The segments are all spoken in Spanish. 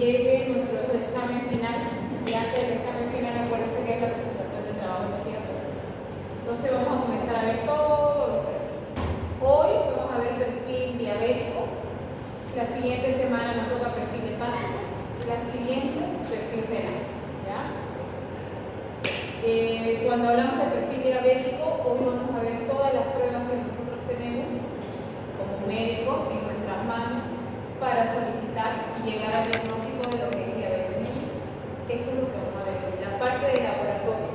llegue nuestro examen final, y antes del examen final acuérdense que es la presentación del trabajo de investigación. Entonces vamos a comenzar a ver todos los perfiles. Hoy vamos a ver perfil diabético, la siguiente semana nos toca perfil hepático, la siguiente perfil renal. ¿Ya? Cuando hablamos de perfil diabético, hoy vamos a ver todas las pruebas que nosotros tenemos como médicos en nuestras manos para solicitar y llegar al diagnóstico de lo que es diabetes mellitus. Eso es lo que vamos a ver hoy, la parte de laboratorio.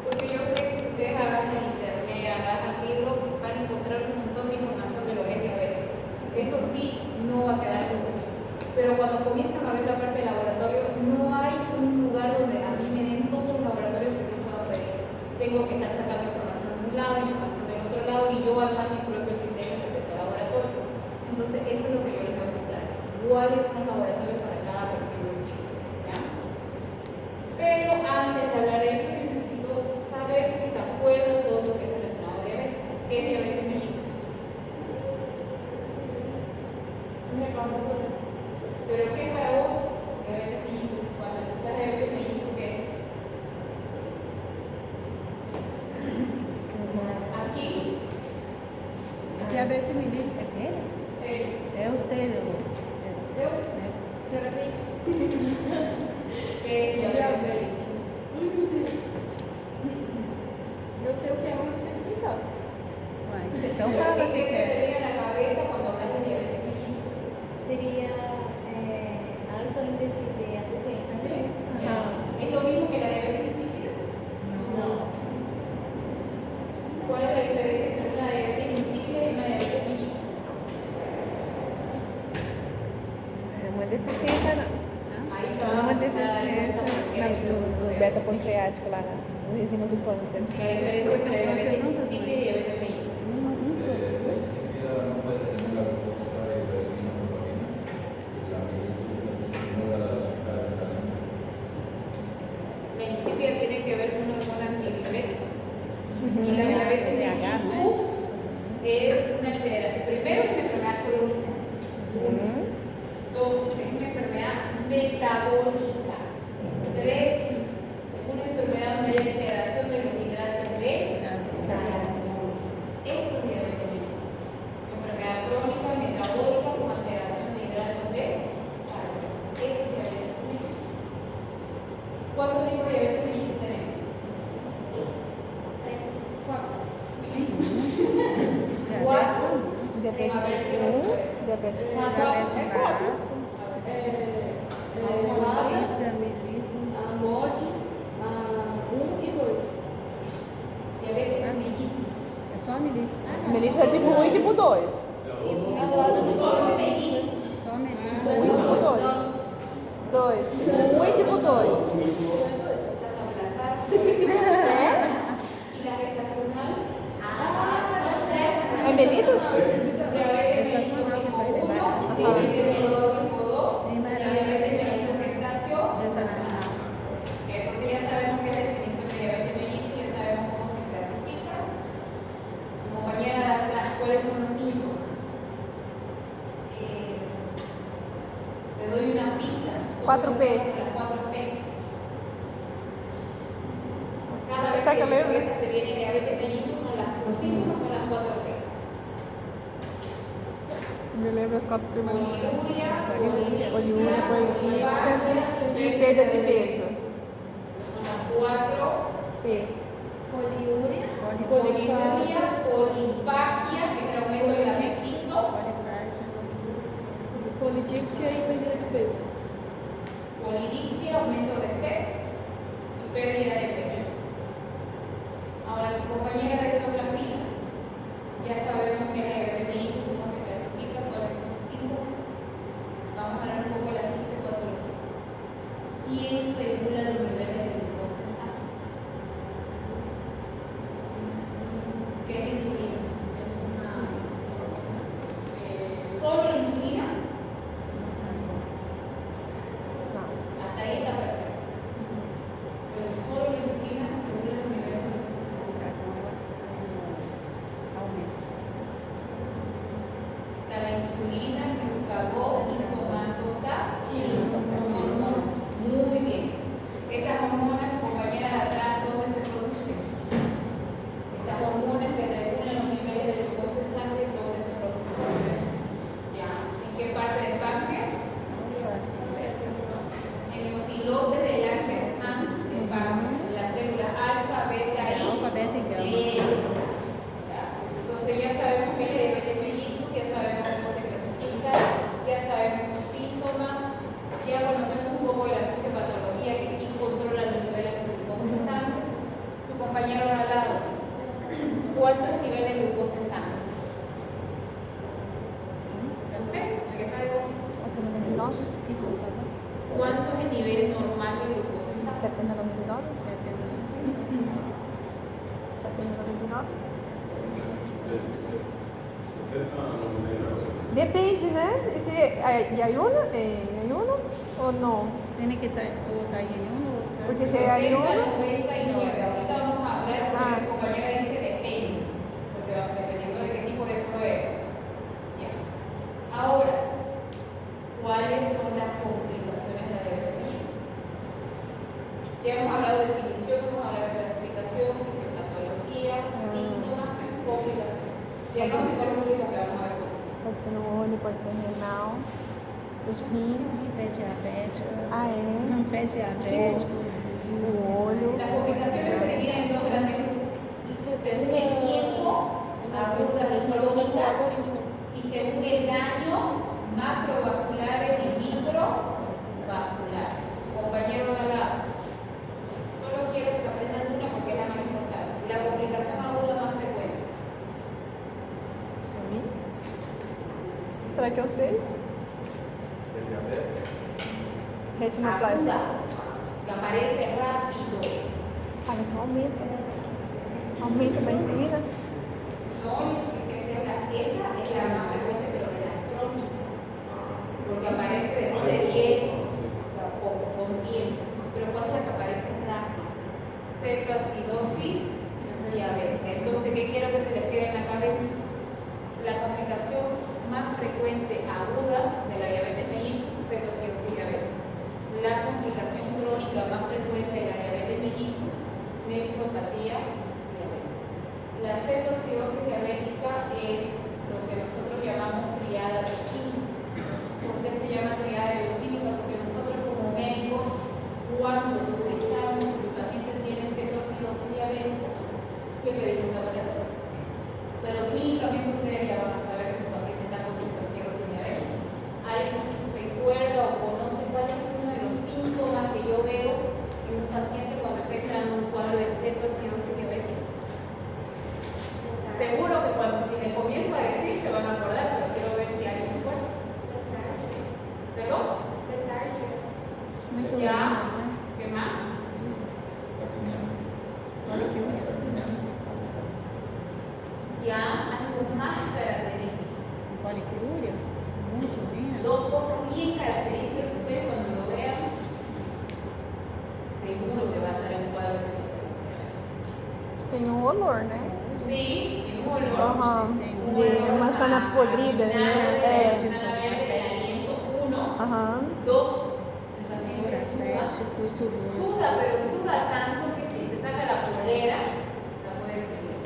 Porque yo sé que si ustedes agarran el internet, agarran el libro, van a encontrar un montón de información de lo que es diabetes. Eso sí, no va a quedar duro. Pero cuando comienzan a ver la parte de laboratorio, no hay un lugar donde a mí me den todos los laboratorios que yo pueda pedir. Tengo que estar sacando información de un lado, información del otro lado, y yo armar mi propio criterio respecto al laboratorio. Entonces, eso es lo que yo les voy a mostrar. ¿Cuáles son los laboratorios para cada perfil bioquímico? ¿Ya? Pero antes de hablar de esto, yo necesito saber si se acuerdan todo lo que es relacionado a diabetes. ¿Qué es diabetes mellitus? ¿Pero qué es para vos diabetes mellitus? Cuando escuchas diabetes mellitus, ¿qué es? Aquí. Diabetes mellitus é dele? É usted. ¿Yo? ¿Qué es diabetes mellitus? Eu sei o que é, mas não sei explicar. Mas, então fala o que ¿Qué se te é. viene a la cabeza cuando hablas de diabetes mellitus? Sería alto índice de azúcar en sangre. Ya. ¿Es lo mismo que la diabetes insípida? No. ¿Cuál es la diferencia entre una diabetes insípida y una diabetes mellitus? É uma deficiência, Ahí se é van a uma empezar a dar deficiência cuenta porque hay do beta-pancreático lá no enzima do pâncreas. la diferencia entre diabetes insípida y diabetes mellitus. Insípida no puede tener la glucosa y la hemoglobina. La mellitus es la que estimula el azúcar en la sangre. La insípida tiene que ver con una hormona antidiurética. Y la diabetes mellitus es una alteración. Primero es una enfermedad crónica. Dos, es una enfermedad metabólica. Tres, una enfermedad donde hay alteración de los hidratos de carbono. Eso es diabetes mellitus. Enfermedad crónica, metabólica, con alteración de hidratos de carbono. Eso es diabetes mellitus. ¿Cuántos tipos de diabetes mellitus tenemos? Cuatro. Cuatro. Diabetes A ver, ¿qué tipo nos 1, puede? diabetes Diabetes embaraço, Lada, mellitus. amode, 1 e 2. Diabetes mellitus. É só mellitus. mellitus é tipo 1 e tipo 2. Solo mellitus. Só mellitus. 1 e tipo 2. 2. Tipo 1 e tipo 2. Estás embarazada. É? Y la gestacional. É mellitus? Diabetes Gestacional, mellitus isso aí de tipo 1, embaraço. diabetes tipo 2, Embaraço. diabetes mellitus gestación. Gestacional. Entonces ya sabemos qué es la definición de diabetes mellitus, ya sabemos cómo se clasifica. Su compañera de atrás, ¿cuáles son los síntomas? Te doy una pista. Son 4P. las 4P. Cada vez que en tu cabeza se viene diabetes mellitus, los síntomas son las 4P. Me lembro as 4 primeiras. Poliúria, Poliúria, polidipsia, polidipsia e perda de peso. son las 4P. Poliuria. Poliúria, polifagia, que es el aumento del apetito. Polidipsia e perda de peso. Polidipsia, aumento de sed y pérdida de peso. Ahora su compañera de esta otra fila, ya sabemos que es la diabetes mellitus, cómo se clasifica, cuáles son sus síntomas. Vamos a hablar un poco de la fisiopatología. ¿Quién regula los niveles de glucosa en sangre? ¿Qué es la insulina? ¿Solo la insulina? Hasta ahí está perfecto. Pero solo la insulina regula los niveles de glucosa en sangre. Está la insulina, glucagón, isomatostatina. 99, ¿Cuánto es el nivel normal de glucosa en sangre? 70,99, 70,99. Depende, né? Esse é ayuno? É ayuno ou não? Tiene que estar o está en uno o está Porque se é ayuno, 99. Ahorita vamos a ver porque Ah. su compañera dice depende, porque va dependiendo de qué tipo de prueba. Ya. Ahora, ¿cuáles son las complicaciones de la diabetes mellitus? Ya hemos hablado de definición, hemos hablado de clasificación, fisiopatología, síntomas, complicaciones. Diagnóstico es lo único que vamos a ver. pode ser no olho, pode ser renal, os rins, pé diabético. Ah, é? Não, pé diabético. o olho. Las complicaciones se dividen en dos grandes grupos. Según el tiempo, agudas y crónicas, y según el daño macrovascular y microvascular. Su compañero de al lado. Solo quiero que se aprendan una porque es la más importante. La complicación aguda más frecuente. Pra mim? Será que eu sei? Retinoplastia. Aguda, que aparece rápido. Ah, mas só aumenta. Aumenta da insulina. No insuficiencia renal. Esa es la más frecuente, pero de las crónicas. Porque aparece después de 10, o sea, con tiempo. Pero ¿cuál es la que aparece rápido? Cetoacidosis, diabetes. Entonces, ¿qué quiero que se les quede en la cabeza? La complicación más frecuente aguda de la diabetes mellitus, cetoacidosis, diabetes. La complicación crónica más frecuente de la diabetes mellitus, nefropatía, diabetes. La cetoacidosis diabética es lo que nosotros llamamos triada bioquímica. ¿Por qué se llama triada bioquímica? Porque nosotros como médicos, cuando sospechamos que el paciente tiene cetoacidosis diabética, le pedimos la variadora. Pero clínicamente ustedes ya van a saber que su paciente está con cetoacidosis diabética. ¿Alguien recuerda o conoce cuál es uno de los síntomas que yo veo en un paciente cuando está entrando en un cuadro de cetoacidosis diabética? Seguro que cuando si les comienzo a decir se van a acordar, pero quiero ver si alguien se acuerda. ¿Perdón? Muito Ya. urina, né? ¿Qué más? Ya algo más característico. Poliquiúria? Muita urina? Dos cosas bien características que ustedes cuando lo vean, seguro que va a estar en un cuadro de cetoacidosis diabética. Tem um olor, né? Sí, tiene un olor. Aham. De manzana podrida, né? É. Aham. Dos, el paciente Ura suda. cético e sudor. Suda, pero suda tanto que si se saca la polera, la puede tener.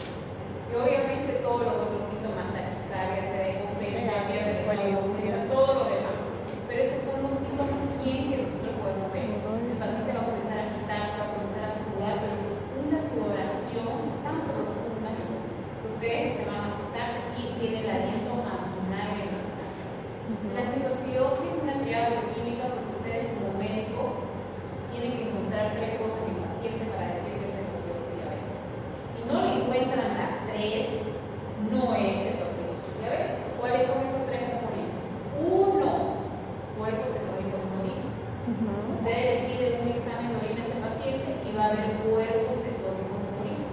Y obviamente todos los otros síntomas, taquicardia, se descompensa, pierde de poliuria. todo lo demás. Pero esos son los síntomas bien que nosotros podemos ver. El paciente va a comenzar a quitarse, va a comenzar a sudar, pero una sudoración tan profunda que ustedes se van a asustar y tienen el aliento a vinagre en la sangre. La cetoacidosis es una triada bioquímica porque ustedes como médicos tienen que encontrar tres cosas en el paciente para decir que es cetoacidosis diabética. Si no le encuentran las tres, no es cetoacidosis diabética. ¿Cuáles son esos tres componentes? Uno, cuerpo cetónico en orina. Ustedes les piden un examen de orina a ese paciente y va a haber cuerpo cetónico en orina.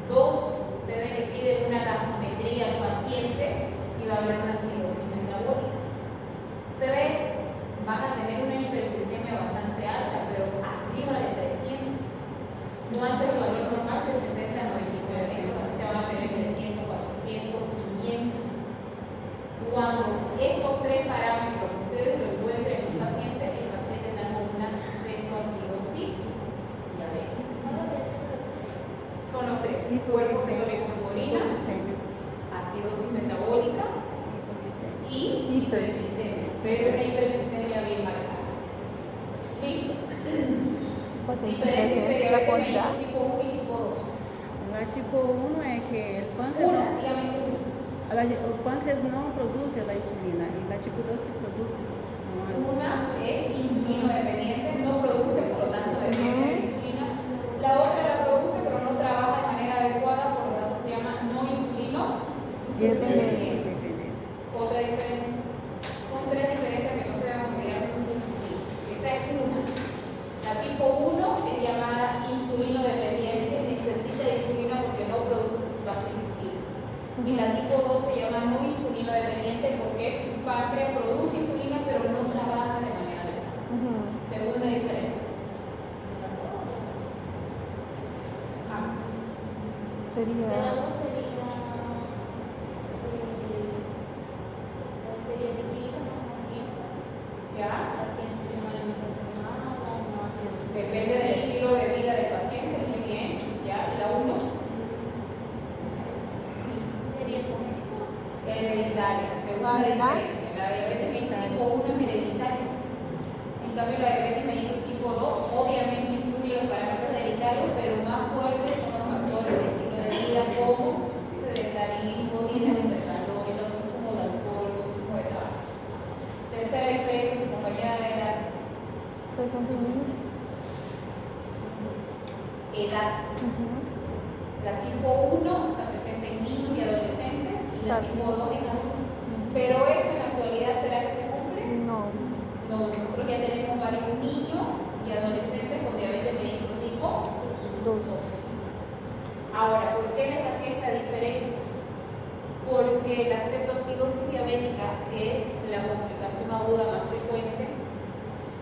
Dos, ustedes le piden una gasometría al paciente y va a haber una acidosis metabólica. Tres, van a tener una hiperglicemia bastante alta, pero arriba de 300. No antes del valor normal de 70 a 99, el paciente van a tener 300, 400, 500. Cuando estos tres parámetros ustedes lo encuentren en un paciente, el paciente está con una cetoacidosis diabética. Son los tres: cuerpo cetónico en orina, Hipoglicemia. acidosis metabólica Hipoglicemia. y hiperglicemia, pero una hiperglicemia bien marcada. ¿Listo? O paciente Diferencia entre presente da diabetes quantidade. mellitus tipo 1 y tipo 2. La tipo 1 é que o pâncreas, Una, não, dígame uno. o pâncreas não produz a insulina e la tipo 2 se produz. Não é? Una es insulino dependiente, no produce, por lo tanto depende de la insulina. La otra la produce, pero no trabaja de manera adecuada, por lo tanto se llama no insulino Dependente. dependiente. Otra diferencia. Son tres diferencias que no se deben olvidar sería? Grado sería dividido en tiempo. ¿Ya? Paciente una semana o no hace. Depende del estilo de vida del paciente, muy bien. ¿Ya? ¿Y la 1? Sería congénito. Hereditaria, segunda diferencia. La diabetes mellitus tipo 1 es hereditaria. En cambio, la diabetes mellitus tipo 2 obviamente incluye los parámetros hereditarios, pero más fuertes son los factores de estilo de vida como sedentarismo, dieta hipercalórica, consumo de alcohol, consumo de tabaco. Tercera diferencia, su compañera de edad. Presente niño. Edad. Ujú. La tipo 1 se presenta en niños y adolescentes y la Exacto. tipo 2 en adultos. Pero eso en la actualidad, ¿será que se cumple? No. No, nosotros ya tenemos varios niños y adolescentes con diabetes mellitus tipo 2. Ahora, ¿por qué les hacía esta diferencia? Porque la cetoacidosis diabética es la complicación aguda más frecuente,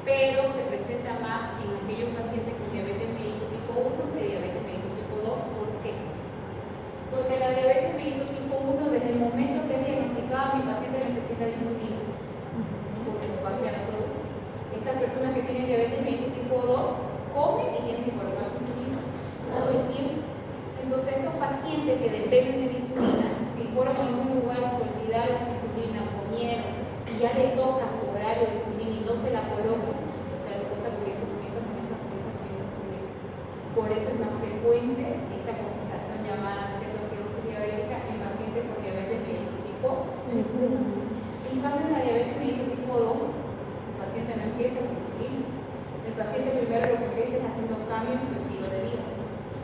pero se presenta más en aquellos pacientes con diabetes mellitus tipo 1 que diabetes mellitus tipo 2. ¿Por qué? Porque la diabetes mellitus tipo 1, desde el momento que es diagnosticada, mi paciente necesita de insulina, porque su páncreas la produce. Estas personas que tienen diabetes mellitus tipo 2 comen y tienen que colocar su insulina todo el tiempo. Entonces, estos pacientes que dependen de la insulina, si fueron a algún lugar, se olvidaron su insulina, comieron y ya le toca su horario de insulina y no se la colocan, la glucosa comienza a subir. Por eso es más frecuente esta complicación llamada cetoacidosis diabética en pacientes con diabetes mellitus tipo 1. En cambio, en la diabetes mellitus tipo 2, el paciente no empieza con insulina. El paciente primero lo que empieza es haciendo cambios en su estilo de vida.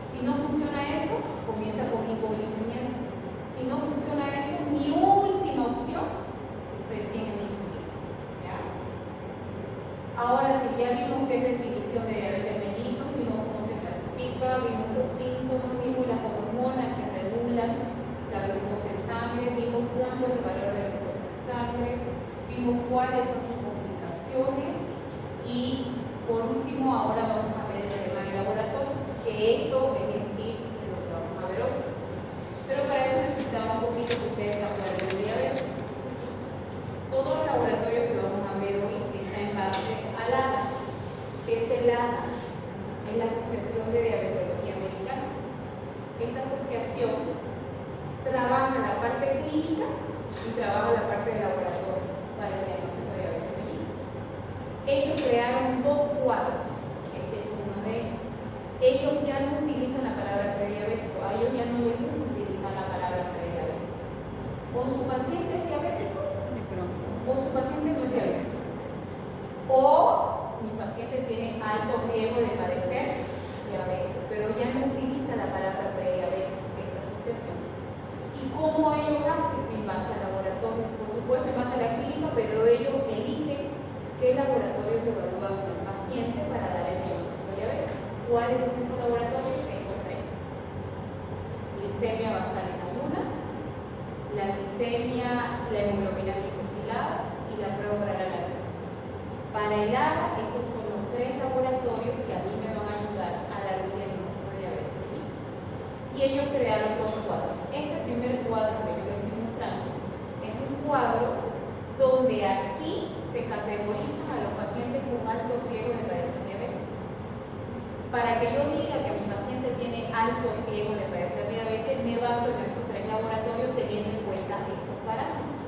Si no funciona eso, comienza con hipoglicemia. Si no funciona eso, mi última opción recién es la insulina. ¿Ya? Ahora, si ya vimos qué es definición de diabetes mellitus, vimos cómo se clasifica, vimos los síntomas, vimos las hormonas que regulan la glucosa en sangre, vimos cuánto es el valor de la glucosa en sangre, vimos cuáles son sus complicaciones y por último ahora vamos a ver el tema de laboratorio, que esto es en sí lo que vamos a ver hoy. Pero para eso necesitamos un poquito que ustedes se acuerden de diabetes. Todos los laboratorios que vamos a ver hoy están en base al ADA. ¿Qué es el ADA? Es la Asociación de Diabetología Americana. Esta asociación trabaja la parte clínica y trabaja la parte de laboratorio para el diagnóstico de diabetes mellitus. Ellos crearon dos cuadros, este es uno de ellos. Ellos ya no utilizan la palabra prediabético, a ellos ya no les gusta utilizar la palabra prediabético. O su paciente es diabético, De pronto. o su paciente no es diabético. O mi paciente tiene alto riesgo de padecer diabetes, pero ya no utiliza la palabra prediabético en esta asociación. ¿Y cómo ellos hacen? En base al laboratorio, por supuesto en base a la clínica, pero ellos eligen qué laboratorios evalúan al paciente para dar el diagnóstico de diabetes. ¿Cuáles son esos laboratorios? Tengo tres. Glicemia basal en ayuna, la glicemia, la hemoglobina glicosilada y la prueba oral a la glucosa. Para el ADA, estos son los tres laboratorios que a mí me van a ayudar a dar un diagnóstico de diabetes mellitus. Y ellos crearon dos cuadros. Este primer cuadro que yo les estoy mostrando es un cuadro donde aquí se categorizan a los pacientes con alto riesgo de padecer diabetes. Para que yo diga que mi paciente tiene alto riesgo de padecer diabetes, me baso en estos tres laboratorios teniendo en cuenta estos parámetros.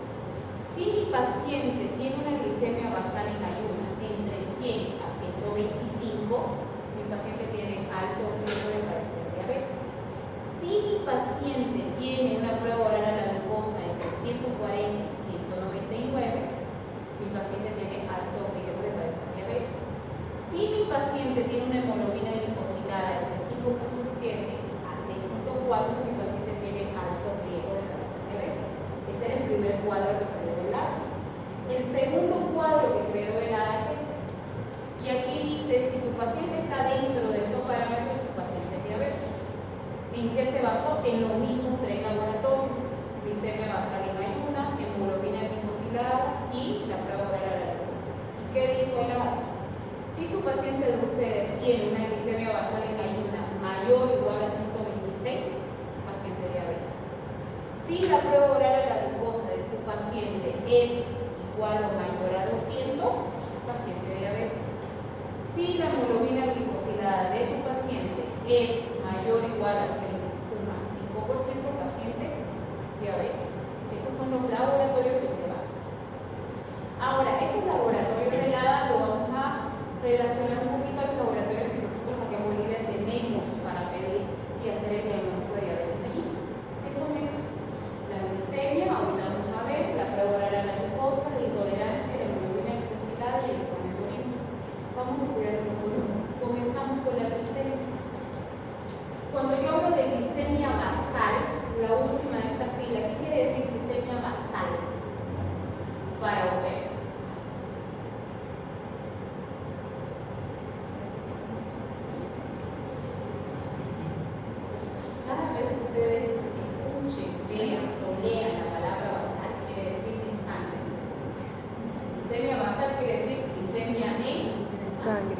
Si mi paciente tiene una glicemia basal en ayuna entre 100 a 125, mi paciente tiene alto riesgo de padecer diabetes. Si mi paciente tiene una prueba oral a la glucosa entre 140 y 199, mi paciente tiene alto riesgo de padecer diabetes. Si mi paciente tiene una hemoglobina glicosilada entre 5.7 a 6.4, mi paciente tiene alto riesgo de padecer diabetes. Ese es el primer cuadro que creó el ADA. El segundo cuadro que creó el ADA es este. Y aquí dice, si tu paciente está dentro de estos parámetros, tu paciente es diabetes. ¿En qué se basó? En los mismos tres laboratorios. Glicemia basal en ayuna, hemoglobina glicosilada y la prueba oral a la glucosa. ¿Y qué dijo el ADA? Si su paciente de ustedes tiene una glicemia basal en ayuna mayor o igual a 126, paciente la prueba oral a la glucosa de tu paciente es igual o mayor a 200, paciente diabético. Si la hemoglobina glicosilada de tu paciente es mayor o igual al 0,5%, paciente diabético. Esos son los laboratorios que se basan. Ahora, esos laboratorios de LADA lo vamos a relacionar un poquito a los laboratorios que nosotros aquí en Bolivia tenemos para pedir y hacer el diagnóstico de diabetes mellitus. ¿Qué son esos? La glicemia, ahorita vamos a ver, la prueba oral a la glucosa, la intolerancia, la hemoglobina glicosilada y el examen de orina. Vamos a estudiar uno por uno. Comenzamos con la glicemia. Cuando yo hablo de glicemia basal, la última de esta fila, ¿qué quiere decir glicemia basal? Para usted. Cada vez que ustedes escuchen, vean o lean la palabra basal, quiere decir en sangre. Glicemia basal quiere decir glicemia en sangre.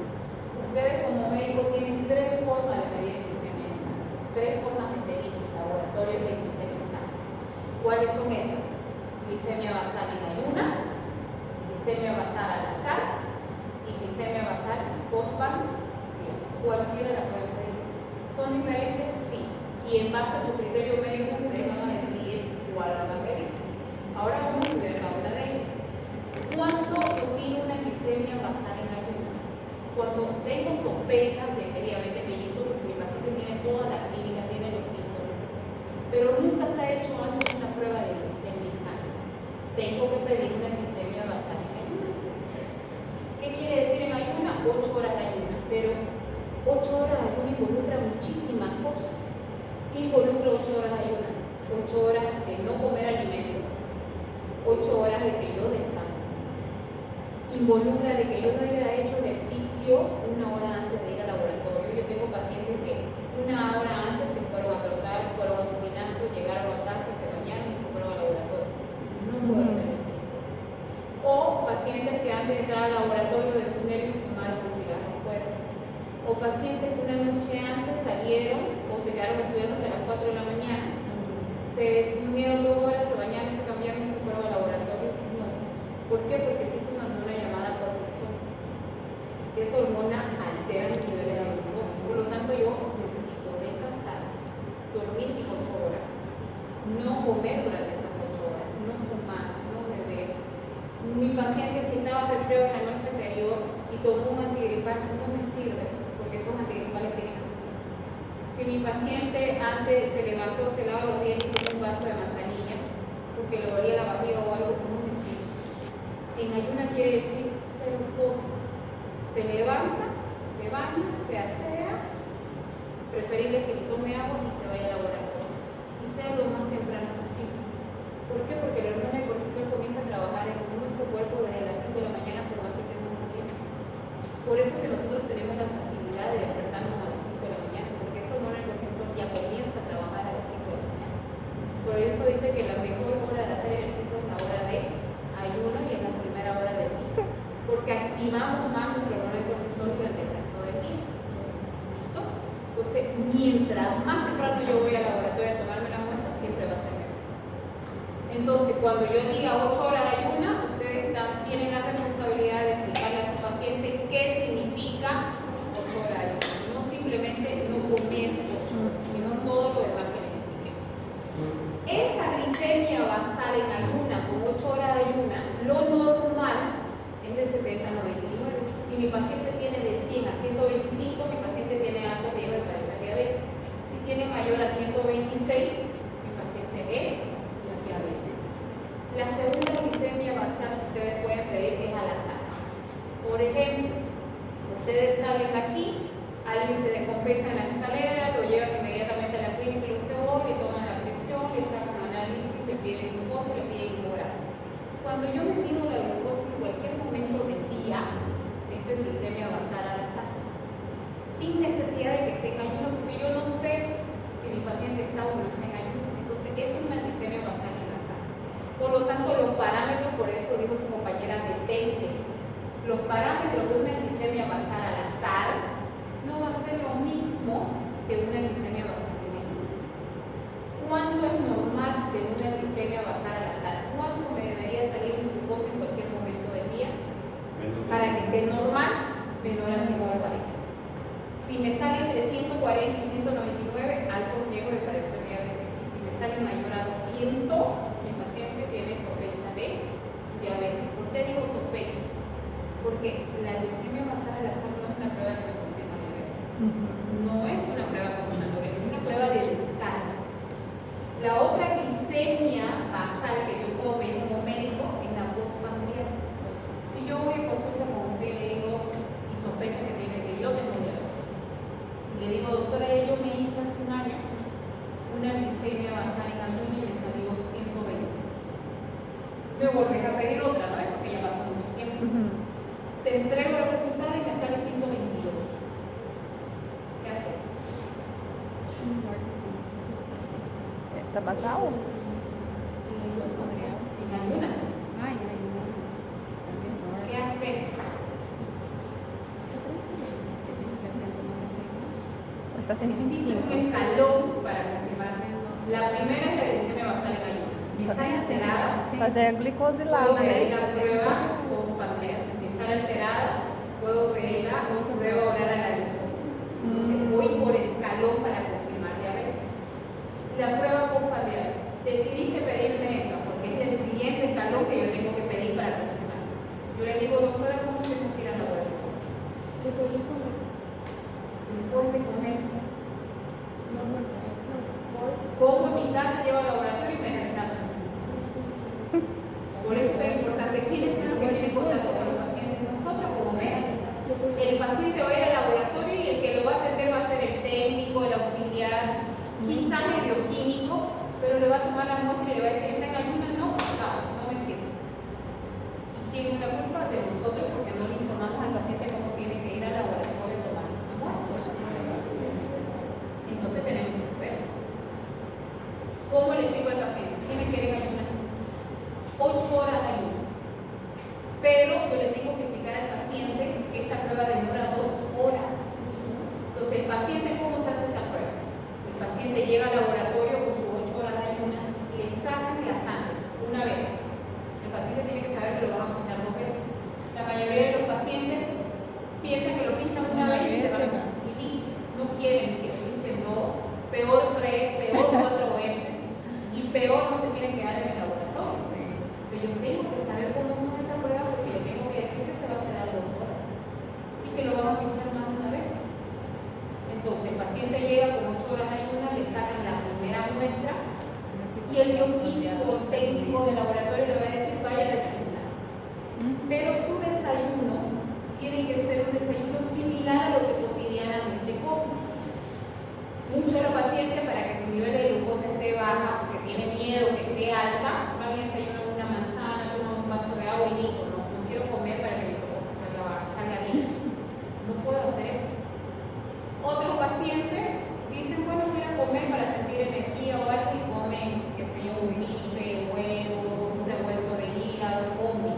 Ustedes como médicos tienen tres formas de medir glicemia en sangre. Tres formas de medir laboratorios de glicemia en sangre. ¿Cuáles son esas? Glicemia basal en ayuna, glicemia basal al azar y glicemia basal post-prandial. Cualquiera la puede pedir. ¿Son diferentes? Sí. Y en base a su criterio médico ustedes van a decidir cuál van a pedir. Ahora vamos a estudiar cada una de ellas. ¿Cuándo mido una glicemia basal en ayuno? Cuando tengo sospechas de que diabetes mellitus, porque mi paciente tiene toda la clínica, tiene los síntomas, pero nunca se ha hecho antes una prueba de glicemia en sangre. Tengo que pedir una glicemia basal en ayuno. ¿Qué quiere decir en ayuna? 8 horas de ayuna, pero 8 horas de ayuna involucra muchísimas cosas. ¿Qué involucra 8 horas de ayuna? 8 horas de no comer alimento, 8 horas de que yo descanse. Involucra de que yo no haya hecho ejercicio 1 hora antes de ir al laboratorio. Yo tengo pacientes que 1 hora antes se fueron a trotar, fueron a su gimnasio, llegaron a casa, se bañaron y se fueron al laboratorio. No puedo hacer ejercicio. O pacientes que antes de entrar al laboratorio de su nervio fumaron un cigarro fuera. O pacientes que una noche antes salieron o se quedaron estudiando hasta las 4 de la mañana, se durmieron 2 horas, se bañaron, se cambiaron y se fueron al laboratorio. No. ¿Por qué? Porque existe una hormona llamada cortisol, que esa hormona altera los niveles de glucosa. Por lo tanto, yo necesito descansar, dormir 8 horas, no comer durante esas 8 horas, no fumar, no beber. Mi paciente, si estaba resfriado en la noche anterior y tomó un antigripal, no me sirve, porque esos antigripales tienen azúcar. Si mi paciente antes se levantó, se lava los dientes con un vaso de manzanilla, porque le dolía la barriga o algo, no me sirve. En ayuna quiere decir cero todo. Se levanta, se baña, se asea, preferible que ni tome agua y se vaya al laboratorio. Y sea lo más temprano posible. ¿Por qué? Porque la hormona de cortisol comienza a trabajar en nuestro cuerpo desde las 5 de la mañana por más que estemos durmiendo. Por eso que nosotros tenemos la facilidad de despertarnos a las 5 de la mañana, porque esa hormona de cortisol ya comienza a trabajar a las 5 de la mañana. Por eso dice que la mejor hora de hacer ejercicio es la hora de ayuno y es la primera hora del día, porque activamos más nuestro hormona de cortisol durante el resto del día. ¿Listo? Entonces, mientras más temprano yo voy al laboratorio a tomarme la muestra, siempre va a ser mejor. Entonces, cuando yo diga 8 horas de ayuna, ustedes tienen la responsabilidad de explicarle a su paciente qué significa 8 horas de ayuna. No simplemente no comer 8 horas, sino todo lo demás que les expliqué. Esa glicemia basal en ayuna, con 8 horas de ayuna, lo normal es de 70 a 99. Si mi paciente tiene de 100 a 125, mi paciente tiene alto riesgo de padecer diabetes. Si tiene mayor a 126, mi paciente es diabético. La segunda glicemia basal que ustedes pueden pedir es al azar. Por ejemplo, ustedes salen de aquí, alguien se descompensa en las escaleras, lo llevan inmediatamente a la clínica y lo le toman la presión, le sacan análisis, le piden glucosa, le piden hora. Cuando yo me pido la glucosa en cualquier momento del día, eso es glicemia basal al azar, sin necesidad de que esté en ayuno, porque yo no sé si mi paciente está o no está en ayuno. Entonces, eso es una glicemia basal al azar. Por lo tanto, los parámetros, por eso dijo su compañera, depende. Los parámetros de una glicemia basal al azar no va a ser lo mismo que una glicemia basal en ayuno. ¿Cuánto es normal de una glicemia vuelves a pedir otra, ¿no? Porque ya pasó mucho tiempo. Te entrego el resultado y me sale 122. ¿Qué haces? Está pasado. En ayuna. Ay, no. Está bien. ¿Qué haces? Está Necesito un 105. escalón para confirmar. La primera es la glicemia basal en ayuna. Si sale alterada, Fazer glicose lá, puedo pedir né? la prueba postpandemia. Si sale alterada, puedo pedir la prueba oral a la glucosa. Entonces voy por escalón para confirmar diabetes. La prueba postpandemia. Decidiste pedirme esa porque es el siguiente escalón que yo tengo que pedir para confirmar. Yo le digo, doctora, ¿cómo tenemos que ir al laboratorio? Depois de comer. Después de comer. Não, após. Como en mi casa llevo al laboratorio y me rechazan. Por eso es importante. ¿Quiénes son los que tienen contacto con los pacientes? Nosotros como médicos. El paciente va a ir al laboratorio y el que lo va a atender va a ser el técnico, el auxiliar, quizás el bioquímico, pero le va a tomar la muestra y le va a decir, ¿está en ayunas? No, no me sirve. ¿Y quién es la culpa? De nosotros, porque no le informamos al paciente cómo tiene que ir al laboratorio a tomarse esa muestra. Entonces tenemos que saber. ¿Cómo le explico al paciente? Tiene que ir en ayunas. 8 horas de ayuno. Pero yo le tengo que explicar al paciente que esta prueba demora 2 horas. Entonces, el paciente, ¿cómo se hace esta prueba? El paciente llega al laboratorio con sus 8 horas de ayuno, le sacan la sangre una vez. El paciente tiene que saber que lo van a pinchar 2 veces. La mayoría de los pacientes piensan que lo pinchan una vez y se van y listo. No quieren que lo pinchen 2, peor 3, peor 4 veces y peor no se quieren quedar en el laboratorio. Entonces yo tengo que saber cómo son estas pruebas porque yo tengo que decir que se va a quedar 2 horas y que lo van a pinchar más de una vez. Entonces el paciente llega con 8 horas de ayuno, le sacan la primera muestra y el bioquímico o técnico del laboratorio le va a decir vaya a desayunar. Pero su desayuno tiene que ser un desayuno similar a lo que cotidianamente come. Muchos de los pacientes, para que su nivel de glucosa esté baja, porque tiene miedo que esté alta, van y desayunan una manzana, toman un vaso de agua y listo. No quiero comer para que mi glucosa salga bien. No puedo hacer eso. Otros pacientes dicen, bueno, voy a comer para sentir energía o algo y comen, qué sé yo, un bife, huevo, un revuelto de hígado, combi.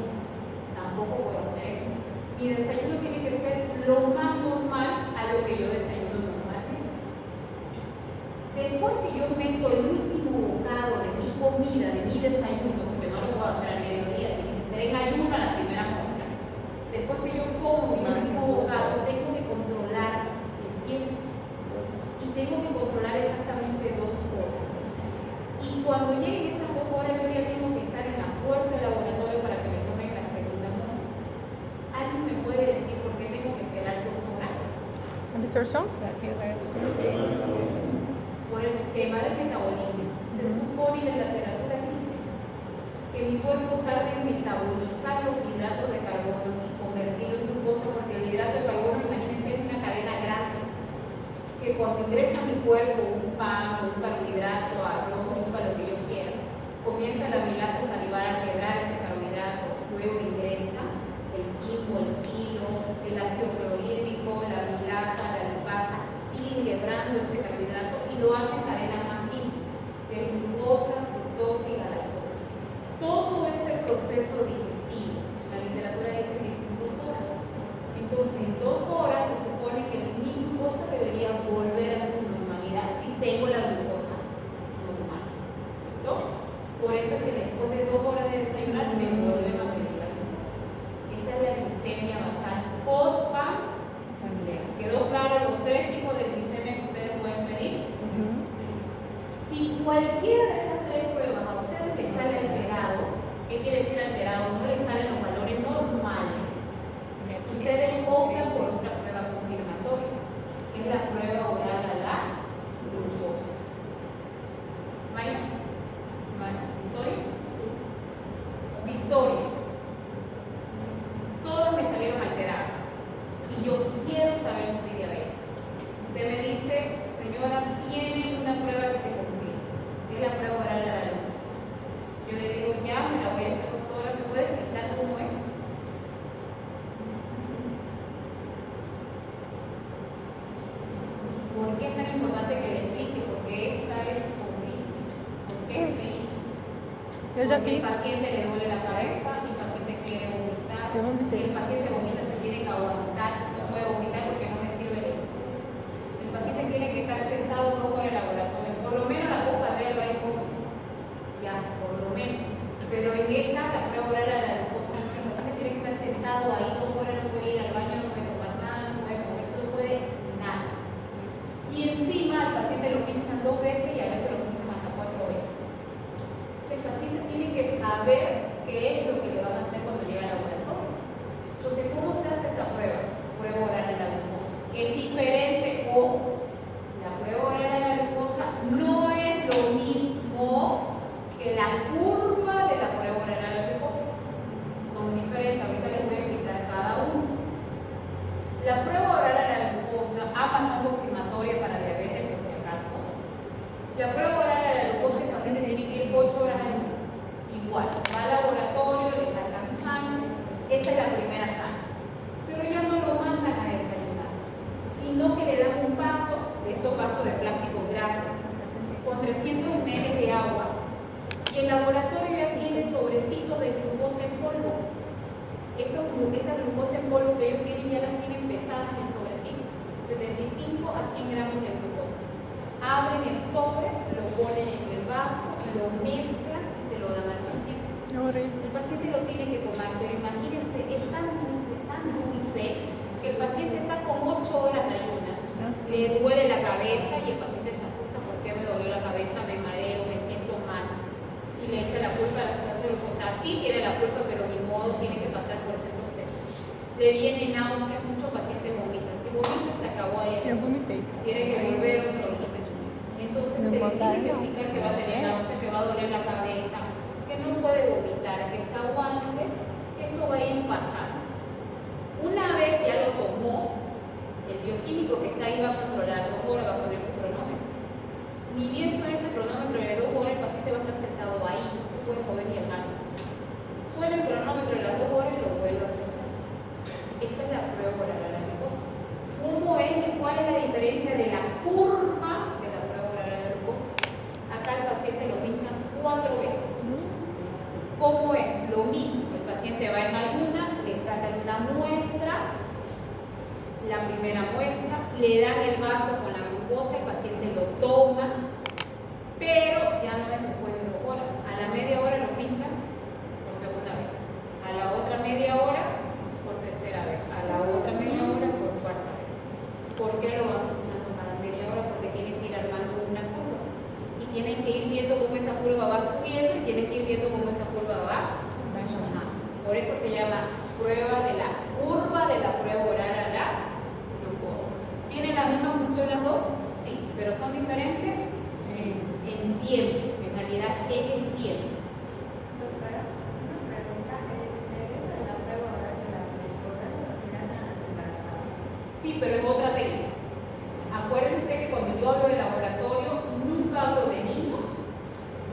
Tampoco puedo hacer eso. Mi desayuno tiene que ser lo más normal a lo que yo desayuno normalmente. Después que yo meto el último bocado de mi comida, de mi desayuno, porque no lo puedo hacer al mediodía, tiene que ser en ayuno a la primera muestra. Después que yo como mi último bocado, tengo que controlar el tiempo. Y tengo que controlar exactamente 2 horas. Y cuando lleguen esas 2 horas, yo ya tengo que estar en la puerta del laboratorio para que me tomen la segunda muestra. ¿Alguien me puede decir por qué tengo que esperar 2 horas? Absorção? Por el tema del metabolismo. Se supone que la literatura dice que mi cuerpo tarda en metabolizar los hidratos de carbono y convertirlo en glucosa, porque el hidrato de carbono, imagínense, es una cadena grande que cuando ingresa a mi cuerpo un pan, un carbohidrato, arroz, nunca lo que yo quiera, comienza la amilasa a salivar a quebrar ese carbohidrato, luego ingresa el quimo, el kilo, el ácido clorhídrico, la amilasa, la lipasa, siguen quebrando ese carbohidrato y lo hacen cadenas más simples, que es glucosa, fructosa y galactosa. Todo ese proceso digestivo, la literatura dice que es en 2 horas. Entonces, en 2 horas se supone que mi glucosa debería volver a su normalidad si tengo la glucosa normal. ¿No? Por eso es que después de 2 horas de desayunar me vuelven a medir la glucosa. Esa es la glicemia basal post-pan. ¿Quedó claro los 3 tipos de glicemia que ustedes pueden medir? Si cualquiera de esas 3 pruebas a ustedes les sale alterado, ¿qué quiere decir alterado? No les salen los valores normales. Ustedes optan por una prueba confirmatoria, que es la prueba oral a la glucosa. ¿Maya? ¿Victoria? Victoria. Todos me salieron alterados. Y yo quiero saber si soy diabética. Usted me dice, señora, tiene una prueba que se confirma, que es la prueba oral a la glucosa. Yo le digo, ya, me la voy a hacer, doctora, ¿me puede Eu já Porque fiz. el paciente le duele la cabeza, el paciente quiere vomitar. Yo vomité. Si el paciente vomita, se tiene que aguantar, no puede vomitar porque no me sirve el equipo. El paciente tiene que estar sentado 2 horas en el laboratorio, por lo menos la copa de él va a comer. Ya, por lo menos. Pero en esta, la prueba oral a la glucosa, no, el paciente tiene que estar sentado ahí 2 horas, no puede ir al baño, no puede tomar nada, no puede moverse, no puede nada. Y encima al paciente lo pinchan 2 veces y a veces lo pinchan hasta 4 veces. Entonces el paciente tiene que saber qué es lo que le van a hacer cuando llega al laboratorio. Entonces, ¿cómo se hace esta prueba? Prueba oral a la glucosa. Es diferente o la prueba oral a la glucosa no es lo mismo que la curva de la prueba oral a la glucosa. Son diferentes, ahorita les voy a explicar cada uno. La prueba oral a la glucosa, ambas son confirmatorias para diabetes por si acaso. La prueba oral a la glucosa, el paciente tiene que ir 8 horas al día. Igual, va al laboratorio, le sacan sangre, esa es la primera sangre. Pero ya no lo mandan a desayunar, sino que le dan un vaso, estos vasos de plástico grande, con 300 ml de agua. Y el laboratorio ya tiene sobrecitos de glucosa en polvo. Esa glucosa en polvo que ellos tienen ya las tienen pesadas en el sobrecito, 75 a 100 gramos de glucosa. Abren el sobre, lo ponen en el vaso, lo mezclan y se lo dan al paciente. El paciente lo tiene que tomar, pero imagínense, es tan dulce, que el paciente está con 8 horas de ayuno. Le duele la cabeza y el paciente se asusta porque me dolió la cabeza, me mareo, me siento mal. Y le echa la culpa a la sustancia de glucosa. Sí tiene la culpa, pero ni modo, tiene que pasar por ese proceso. Le viene náuseas, muchos pacientes vomitan. Si vomita, se acabó ahí. Eu vomitei. Tiene que volver otro día. Entonces se le tiene que explicar que va a tener náuseas, que va a doler la cabeza, que no puede vomitar, que se aguante, que eso va a ir pasando. Una vez ya lo tomó, el bioquímico que está ahí va a controlar 2 horas, va a poner su cronómetro. Ni bien suena ese cronómetro de 2 horas, el paciente va a estar sentado ahí, no se puede mover ni el mano. Suena el cronómetro de las 2 horas y lo vuelve a escuchar. Esa es la prueba oral a la glucosa. ¿Cuál es la diferencia de la curva de la prueba oral a la glucosa? Acá el paciente lo pinchan 4 veces. ¿Cómo es? Lo mismo, el paciente va en ayuna, le sacan una muestra, la primera muestra, le dan el vaso con la glucosa, el paciente lo toma, pero ya no es después de 2 horas. A la media hora lo pinchan por segunda vez, a la otra media hora por tercera vez, a la otra media hora por cuarta vez. ¿Por qué lo van pinchando cada media hora? Porque tienen que ir armando una curva y tienen que ir viendo cómo esa curva va subiendo y tienen que ir viendo cómo esa curva va bajando. Por eso se llama prueba de la curva de la prueba oral a la glucosa. ¿Tienen la misma función las dos? Sí. ¿Pero son diferentes? Sí. En tiempo. En realidad es en tiempo. Doctora, una pregunta, eso de la prueba oral de la glucosa, ¿eso también hacen a las embarazadas? Sí, pero es otra técnica. Acuérdense que cuando yo hablo de laboratorio, nunca hablo de niños,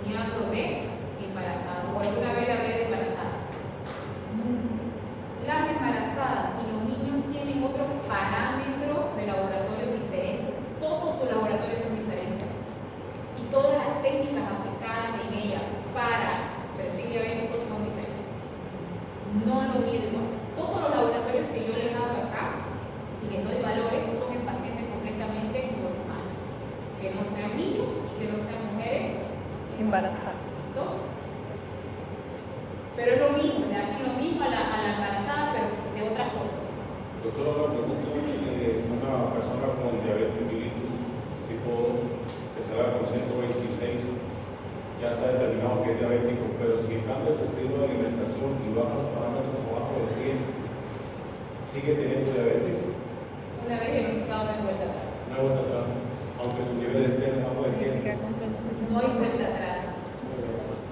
ni hablo de embarazadas. O alguna vez hablé de embarazadas. Las embarazadas y los niños tienen otros parámetros de laboratorio diferentes. Todos sus laboratorios son diferentes. Y todas las técnicas aplicadas en ella para perfil diabético son diferentes. No lo mismo. Todos los laboratorios que yo les hablo acá y les doy valores son en pacientes completamente normales. Que no sean niños y que no sean mujeres Embarazadas. ¿No? Pero es lo mismo, le hacen lo mismo a la embarazada, pero de otra forma. Doctora, una pregunta. Una persona con diabetes mellitus tipo 2 que salga con 126 ya está determinado que es diabético, pero si cambia su estilo de alimentación y baja los parámetros abajo de 100, ¿sigue teniendo diabetes? Una vez diagnosticado no hay vuelta atrás. No hay vuelta atrás, aunque su nivel esté abajo de 100. No hay vuelta atrás.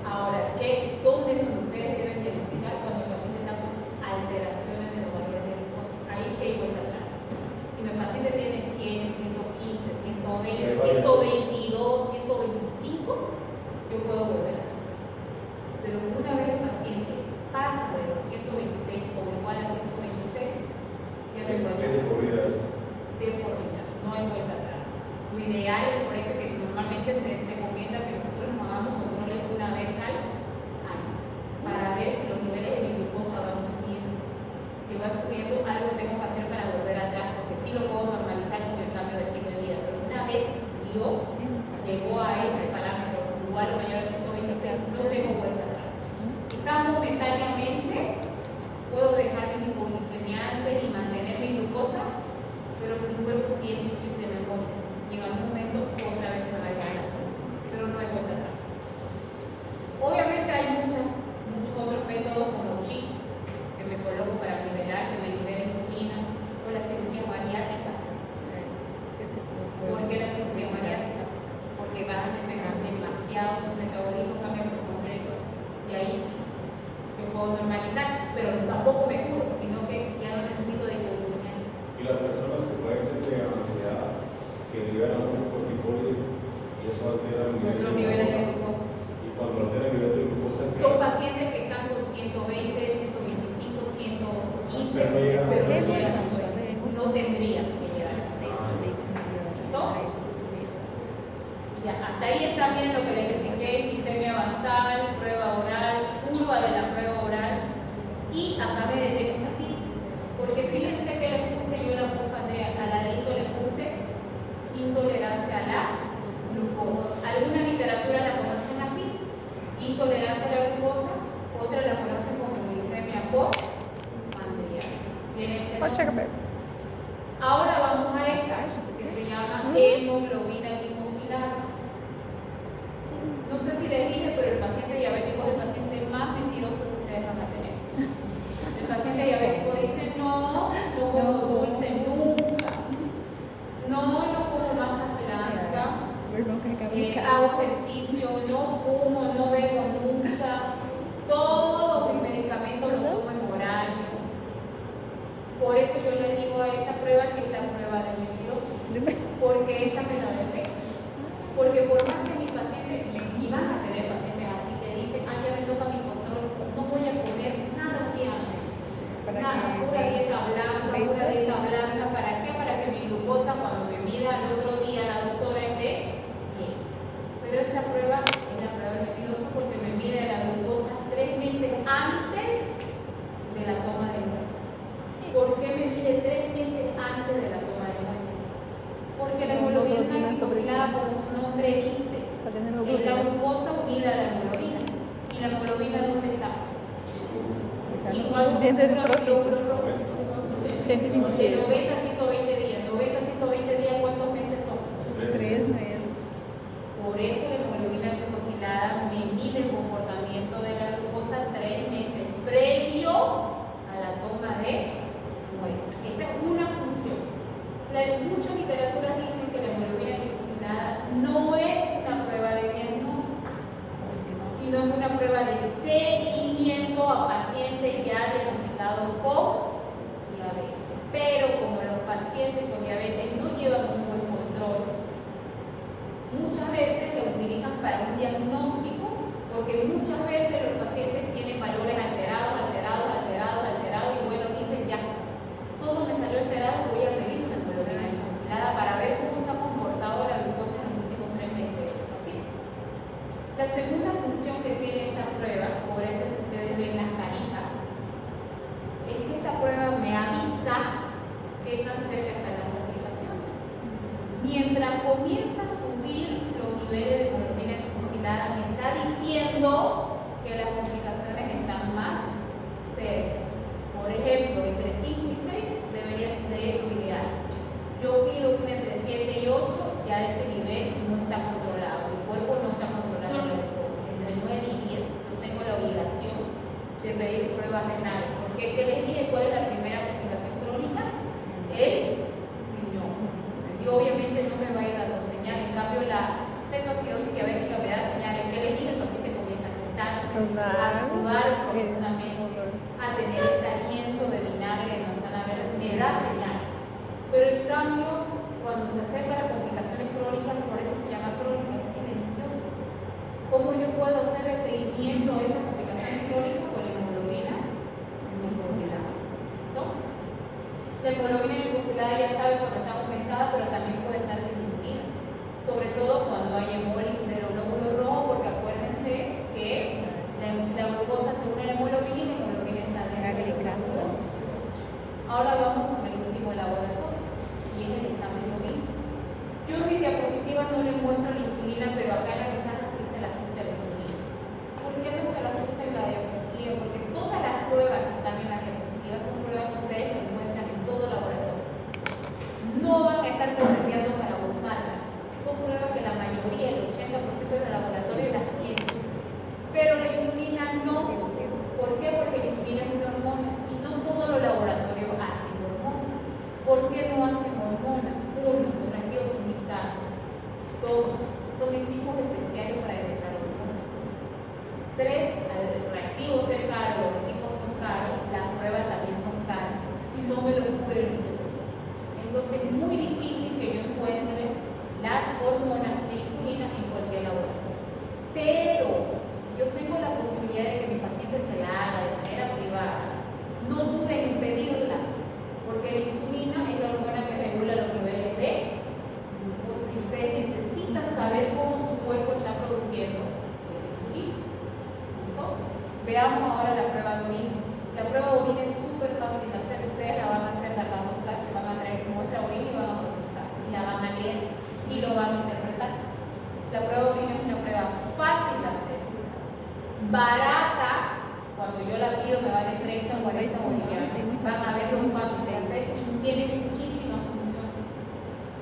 Ahora, ¿dónde ustedes deben diagnosticar cuando el paciente está con alteraciones de los valores de glucosa? Ahí sí hay vuelta atrás. Si el paciente tiene 100, 115, 120, 122, 125, yo puedo volver atrás. Pero una vez el paciente pasa de los 126 o igual a 126, ya no hay vuelta Es de por vida eso. de por vida, no hay vuelta atrás. Lo ideal es por eso que normalmente se recomienda que nosotros nos hagamos controles una vez al va subiendo, algo tengo que hacer para volver atrás, porque sí lo puedo normalizar con el cambio de estilo de vida. Pero una vez llegó a ese parámetro, igual o mayor a 126, no tengo vuelta atrás. Quizás momentáneamente puedo dejar mis hipoglicemiantes y mantener mi glucosa, pero mi cuerpo tiene un chip de memoria y en algún momento otra vez se va a caer, pero no hay vuelta atrás. Obviamente hay muchos otros métodos como chip, que me coloco para nivelar, que me libera insulina, o las cirugías bariátricas. ¿Por qué la cirugía bariátrica? Porque bajan de peso demasiado, su metabolismo cambia por completo, y ahí sí yo puedo normalizar, pero tampoco me curo, sino que ya no necesito de hipoglicemia. Y las personas que padecen de ansiedad, que liberan mucho corticoide, y eso altera el nivel Los niveles de glucosa. Y cuando altera el nivel de glucosa, Son pacientes que están con 120, 125, 115, Pero pero ¿qué no llegan a cosa? 120. No tendrían que llegar. Ya, hasta ahí está bien lo que les expliqué: glicemia basal, prueba oral, curva de la prueba oral. Y acá me detengo aquí, porque fíjense que les puse yo la pompa, Andrea, al ladito les puse intolerancia a la glucosa. Alguna literatura la conocen así, intolerancia a la glucosa, otra la conocen como glicemia post-andrea. Tiene ese nombre. Ahora vamos a esta, que se llama hemoglobina glicosilada. No sé si les dije, pero el paciente diabético es el paciente más mentiroso que ustedes van a tener. El paciente diabético dice: no como dulce nunca, no como masa blanca, hago ejercicio, no fumo, no bebo nunca, todos mis medicamentos los tomo en horario. Por eso yo le digo a esta prueba que es la prueba del mentiroso, porque esta me la dejé. Porque por más que mis pacientes, y van a tener pacientes así que dicen: ay, ya me toca mi control, no voy a comer nada que antes. Nada, pura dieta blanca, ¿para qué? Para que mi glucosa cuando me mida el otro día la doctora esté bien. Pero esta prueba es la prueba del mentiroso porque me mide la glucosa 3 meses antes de la toma de muerte. ¿Por qué me mide 3 meses antes de la toma de muerte? Porque la hemoglobina glicosilada, como su nombre dice, es la glucosa unida a la hemoglobina. ¿Y la hemoglobina dónde está? Dentro del próximo. 120 De días. 90 a 120 días. 90 a 120 días, ¿cuántos meses son? 3 meses. Por eso la hemoglobina glicosilada me mide el comportamiento de la glucosa 3 meses previo a la toma de muestra. Esa es una función. Muchas literaturas dicen que la hemoglobina glicosilada no es una prueba de diagnóstico, sino es una prueba de seguimiento a pacientes ya diagnosticados con diabetes. Pero como los pacientes con diabetes no llevan un buen control, muchas veces lo utilizan para un diagnóstico, porque muchas veces los pacientes tienen valores alterados, y bueno, dicen: ya, todo me salió alterado, voy a pedir una hemoglobina glicosilada para ver cómo se ha comportado la glucosa en los últimos 3 meses de este paciente. La segunda función que tiene esta prueba, por eso es que ustedes ven las caritas, es que esta prueba me avisa qué tan cerca está la complicación. Mientras comienza a subir los niveles de hemoglobina glicosilada, me está diciendo que las complicaciones están más cerca. Por ejemplo, entre 5 y 6 debería ser lo ideal. Yo pido un entre 7 y 8, ya ese nivel no está controlado, mi cuerpo no está controlando la glucosa. Entre 9 y 10 yo tengo la obligación de pedir pruebas renales. Porque ¿qué les dije? ¿Cuál es la primera complicación crónica? El riñón. Y obviamente no me va a ir dando señal. En cambio, la cetoacidosis diabética me da señales. ¿Qué les dije? El paciente comienza a agitarse, a sudar profundamente, a tener ese aliento de vinagre, de manzana verde, me da señal. Pero en cambio, cuando se acerca a las complicaciones crónicas, por eso se llama crónica, es silencioso. ¿Cómo yo puedo hacer el seguimiento de esas complicaciones crónicas? Con la hemoglobina glicosilada. ¿No? La hemoglobina glicosilada ya sabe cuando está aumentada, pero también puede estar disminuida. Sobre todo cuando hay hemólisis de los glóbulos rojos, porque acuérdense que la glucosa se une a la hemoglobina y la hemoglobina está La glicasa. Ahora vamos con el último laboratorio y es el examen de orina. Yo en mi diapositiva no les muestro la insulina, pero acá en la pizarra sí se la puse a la insulina. ¿Por qué no se la puse en la diapositiva? Porque todas las pruebas que están en la diapositiva son pruebas que ustedes no encuentran en todo laboratorio. No van a estar comprendiendo para buscarlas. Son pruebas que la mayoría, el 80% de los laboratorios las tienen. Pero la insulina no. ¿Por qué? Porque la insulina es una hormona y no todos los laboratorios hacen hormona. ¿Por qué no hacen hormona? Uno, los reactivos son muy caros. Dos, son equipos especiales para detectar hormonas. Tres, al reactivo ser caro, los equipos son caros, las pruebas también son caras y no me lo cubre el seguro. Entonces es muy difícil que yo encuentre las hormonas de insulina en cualquier laboratorio. Pero si yo tengo la posibilidad de que mi paciente se la haga de manera privada, no duden en pedirla, porque la insulina es la hormona que regula los niveles de glucosa y ustedes necesitan saber cómo su cuerpo está produciendo esa insulina. ¿Listo? Veamos ahora la prueba de orina. La prueba de orina es súper fácil de hacer. Ustedes la van a hacer de acá en clase, van a traer su muestra de orina y van a procesar, y la van a leer y lo van a interpretar. La prueba de orina es una prueba fácil de hacer, barata. Cuando yo la pido me vale 30 o 40 bolivianos. Van a ver lo fácil de hacer y tiene muchísimas funciones.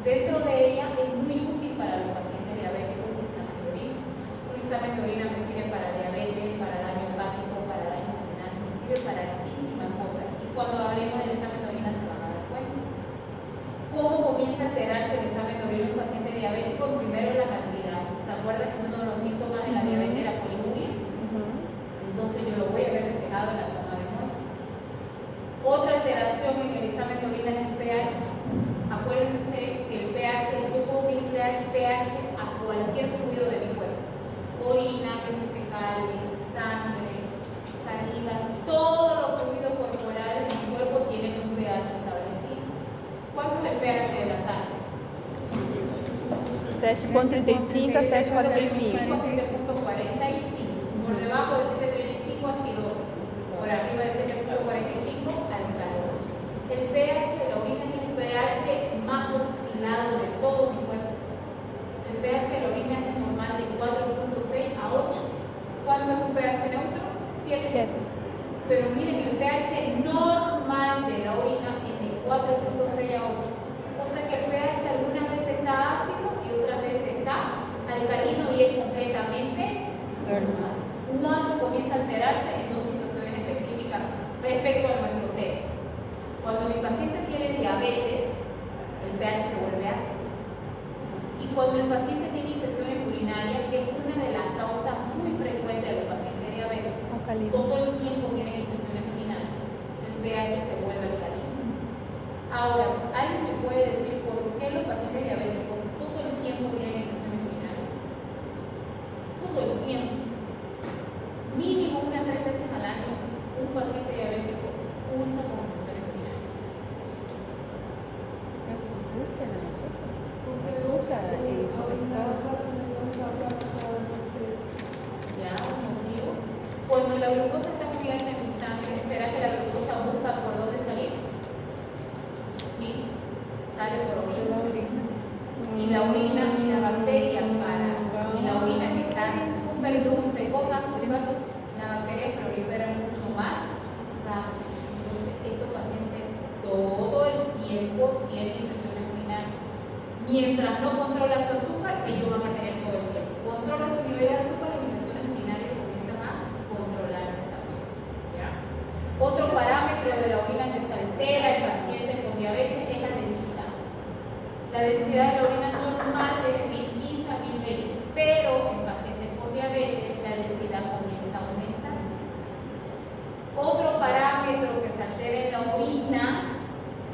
Dentro de ella es muy útil para los pacientes diabéticos un examen de orina. Un examen de orina me sirve para diabetes, para daño hepático, para daño renal, me sirve para altísimas cosas. Y cuando hablemos del examen de orina se van a dar cuenta. ¿Cómo comienza a alterarse el examen de orina en un paciente diabético? Primero la cantidad. ¿Se acuerdan que uno de los síntomas de la diabetes era poliuria? Entonces yo lo voy a ver reflejado en la toma de muestra. Otra alteración en el examen de orina es el pH. Acuérdense que el pH, yo puedo vincular el pH a cualquier fluido de mi cuerpo. Orina, heces fecales, sangre, saliva, todos los fluidos corporales de mi cuerpo tienen un pH establecido. ¿Cuánto es el pH de la sangre? 7.35 a 7.45. 7.45. Por debajo de 7.35 acidosa. Por arriba de 7.45 alcalosa. El pH de la orina es el pH más oscilado de todo mi cuerpo. El pH de la orina es normal de 4.6 a 8. ¿Cuánto es un pH neutro? 7. Pero miren, el pH normal de la orina es de 4.6 a 8. O sea que el pH algunas veces está ácido y otras veces está alcalino y es completamente normal. ¿Cuándo comienza a alterarse? En dos situaciones específicas respecto a nuestro tema. Cuando mi paciente tiene diabetes, el pH se vuelve ácido. Y cuando el paciente tiene infecciones urinarias, que es una de las causas muy frecuentes de los pacientes diabéticos, todo el tiempo tienen infecciones urinarias, el pH se vuelve alcalino. Ahora, ¿alguien me puede decir por qué los pacientes diabéticos todo el tiempo tienen infecciones urinarias? Todo el tiempo. Mínimo unas 3 veces al año, un paciente diabético cursa con infecciones urinarias. Caso de dulce no azúcar. Azúcar y supermercado. Ya, un motivo. Cuando la glucosa está muy alta en mi sangre, ¿será que la glucosa busca por dónde salir? Sí, sale por orina. Y la orina y la bacteria para. Y la orina que está súper dulce con azúcar, la bacteria prolifera mucho más rápido. Entonces, estos pacientes todo el tiempo tienen infecciones urinarias. Mientras no controla su azúcar, ellos van a tener todo el tiempo. Controla su nivel de azúcar, las infecciones urinarias comienzan a controlarse también. ¿Ya? Otro parámetro de la orina que se altera en pacientes con diabetes es la densidad. La densidad de la orina normal es de 1015 a 1020, pero en pacientes con diabetes la densidad comienza a aumentar. Otro parámetro que se altera en la orina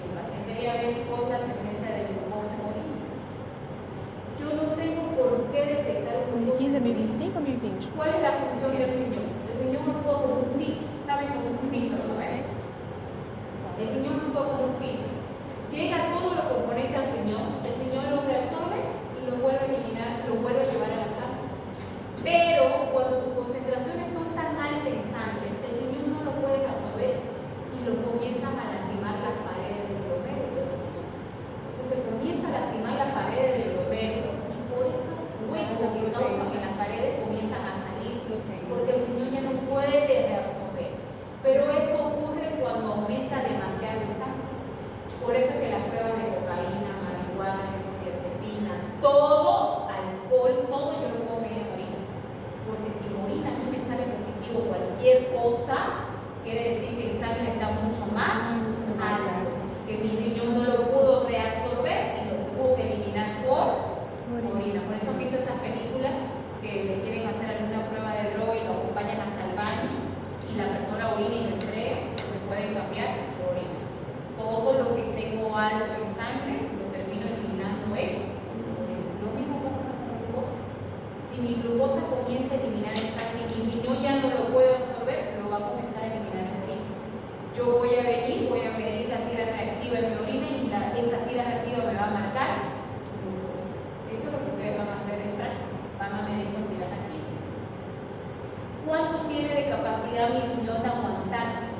en paciente diabético es la presencia de glucosa en orina. Yo no tengo por qué detectar glucosa en orina. 15.025, 1.020. ¿Cuál es la función del riñón? El riñón actúa como un filtro. ¿Saben cómo un filtro, no es? El riñón actúa como un filtro. Llega todos los componentes al riñón, el riñón los reabsorbe y los vuelve a eliminar, los vuelve a llevar a la sangre. Pero cuando sus concentraciones son tan altas en sangre, el riñón no lo puede absorber y lo comienzan a lastimar las más Mucho más alto, que mi riñón no lo pudo reabsorber y lo tuvo que eliminar por orina. Por eso han visto esas películas que le quieren hacer alguna prueba de droga y lo acompañan hasta el baño y la persona orina y lo entrega, se pueden cambiar por orina. Todo lo que tengo alto en sangre lo termino eliminando en orina. Lo mismo pasa con la glucosa. Si mi glucosa comienza a eliminar en sangre y mi riñón ya no lo puede absorber, lo va a comenzar a eliminar en orina. Yo voy a venir, voy a medir la tira reactiva en mi orina y esa tira reactiva me va a marcar glucosa. Eso es lo que ustedes van a hacer en práctica. Van a medir con tiras reactivas. ¿Cuánto tiene de capacidad mi riñón de aguantar?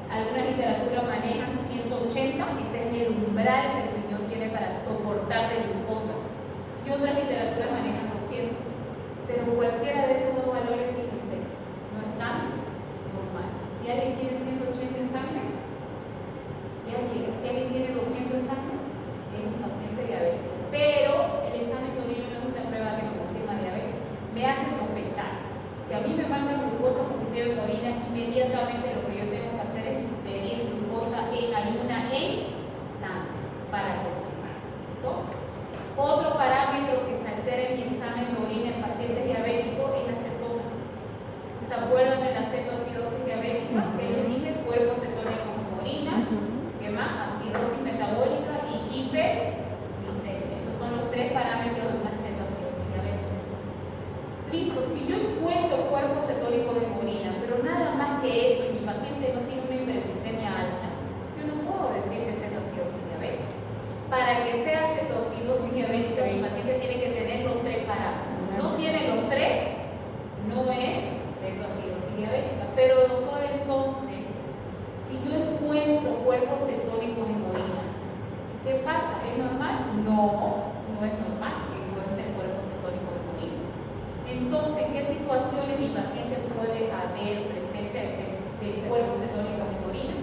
Algunas literaturas manejan 180, ese es el umbral que el riñón tiene para soportar de glucosa. Y otras literaturas manejan 200. Pero cualquiera de esos dos valores, fíjense, no están normal. Si alguien tiene 180 en sangre, ya llega. Si alguien tiene 200 en sangre, es un paciente diabético. Pero el examen de orina no es una prueba que me confirma diabetes. Me hace sospechar. Si a mí me mandan glucosa positiva en orina, inmediatamente lo que yo tengo que hacer es medir glucosa en ayuna en sangre para confirmar. ¿No? Otro parámetro que se altera en mi examen de orina en pacientes diabéticos es la cetona. ¿Se acuerdan de la cetoacidosis diabética? Que les dije, cuerpo cetónico en orina, ¿qué más? Acidosis metabólica y hiperglicemia. Esos son los tres parámetros de una cetoacidosis diabética. Listo, si yo encuentro cuerpo cetónico en orina, pero nada más que eso, y mi paciente no tiene una hiperglicemia alta, yo no puedo decir que es cetoacidosis diabética. Para que sea cetoacidosis diabética, mi paciente tiene que tener los tres parámetros. No tiene los tres, no es cetoacidosis diabética. Pero doctor, entonces, si yo encuentro cuerpos cetónicos en orina, ¿qué pasa? ¿Es normal? No, no es normal que encuentre cuerpos cetónicos en orina. Entonces, ¿en qué situaciones mi paciente puede haber presencia de cuerpos cetónicos en orina?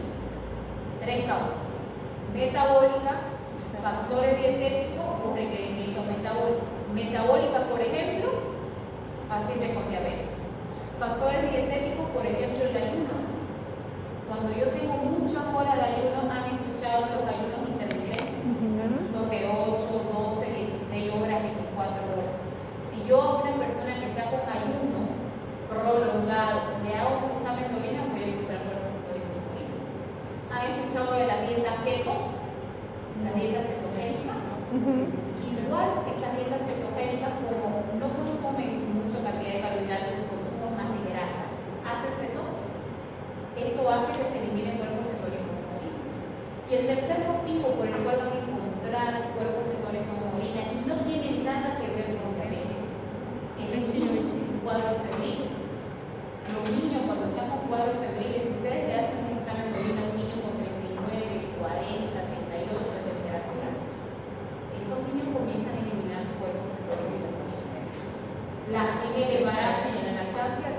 Tres causas: metabólica, factores dietéticos o requerimientos metabólicos. Metabólica, por ejemplo, pacientes con diabetes. Factores dietéticos, por ejemplo, el ayuno. Cuando yo tengo muchas horas de ayuno, han escuchado los ayunos intermitentes. Son de 8, 12, 16 horas, 24 horas. Si yo a una persona que está con ayuno prolongado le hago un examen de orina, voy a encontrar cuerpos cetónicos en orina. ¿Han escuchado de la dieta keto? Las dietas cetogénicas. Igual estas dietas cetogénicas, como no consumen mucha cantidad de carbohidratos, su consumo más de grasa, hacen cetosis. Esto hace que se eliminen cuerpos cetónicos en orina. Y el tercer motivo por el cual van a encontrar cuerpos cetónicos en orina y no tiene nada que ver con diabetes, es los niños con cuadros febriles. Los niños cuando están con cuadros febriles, si ustedes le hacen un examen de orina a un niño con 39, 40, 38 de temperatura, esos niños comienzan a eliminar cuerpos cetónicos en orina. En el embarazo y en la lactancia